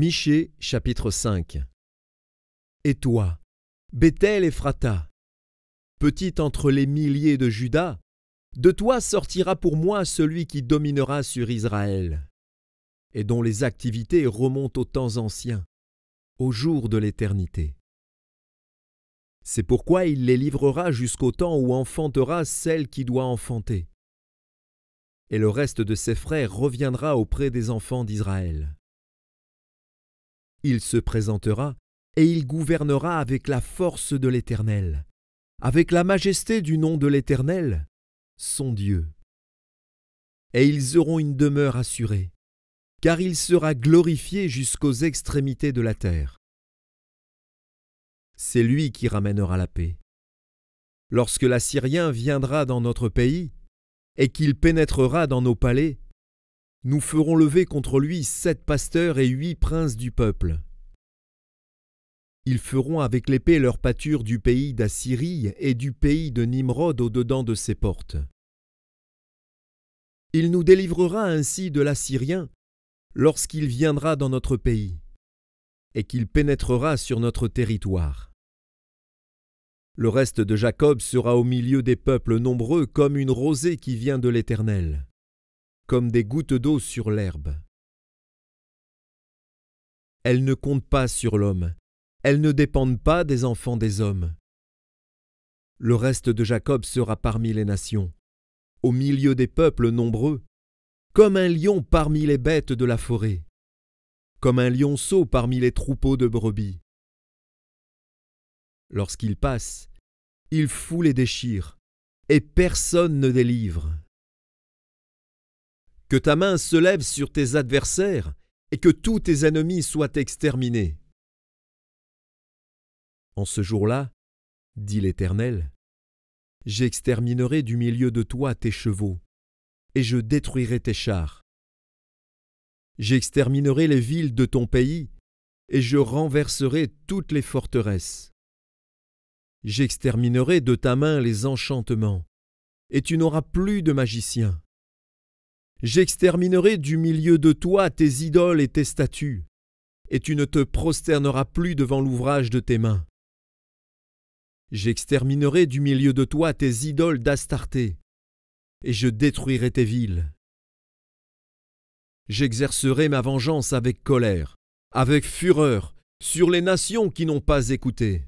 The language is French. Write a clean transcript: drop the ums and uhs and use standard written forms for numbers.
Michée, chapitre 5. Et toi, Béthel Ephrata, petite entre les milliers de Juda, de toi sortira pour moi celui qui dominera sur Israël, et dont les activités remontent aux temps anciens, au jour de l'éternité. C'est pourquoi il les livrera jusqu'au temps où enfantera celle qui doit enfanter. Et le reste de ses frères reviendra auprès des enfants d'Israël. Il se présentera et il gouvernera avec la force de l'Éternel, avec la majesté du nom de l'Éternel, son Dieu. Et ils auront une demeure assurée, car il sera glorifié jusqu'aux extrémités de la terre. C'est lui qui ramènera la paix. Lorsque l'Assyrien viendra dans notre pays, et qu'il pénétrera dans nos palais, nous ferons lever contre lui 7 pasteurs et 8 princes du peuple. Ils feront avec l'épée leur pâture du pays d'Assyrie et du pays de Nimrod au-dedans de ses portes. Il nous délivrera ainsi de l'Assyrien lorsqu'il viendra dans notre pays, et qu'il pénétrera sur notre territoire. Le reste de Jacob sera au milieu des peuples nombreux comme une rosée qui vient de l'Éternel, comme des gouttes d'eau sur l'herbe. Elles ne comptent pas sur l'homme, elles ne dépendent pas des enfants des hommes. Le reste de Jacob sera parmi les nations, au milieu des peuples nombreux, comme un lion parmi les bêtes de la forêt, comme un lionceau parmi les troupeaux de brebis. Lorsqu'il passe, il fout les déchire, et personne ne délivre. Que ta main se lève sur tes adversaires, et que tous tes ennemis soient exterminés. En ce jour-là, dit l'Éternel, j'exterminerai du milieu de toi tes chevaux, et je détruirai tes chars. J'exterminerai les villes de ton pays, et je renverserai toutes les forteresses. J'exterminerai de ta main les enchantements, et tu n'auras plus de magiciens. J'exterminerai du milieu de toi tes idoles et tes statues, et tu ne te prosterneras plus devant l'ouvrage de tes mains. J'exterminerai du milieu de toi tes idoles d'Astarté, et je détruirai tes villes. J'exercerai ma vengeance avec colère, avec fureur, sur les nations qui n'ont pas écouté.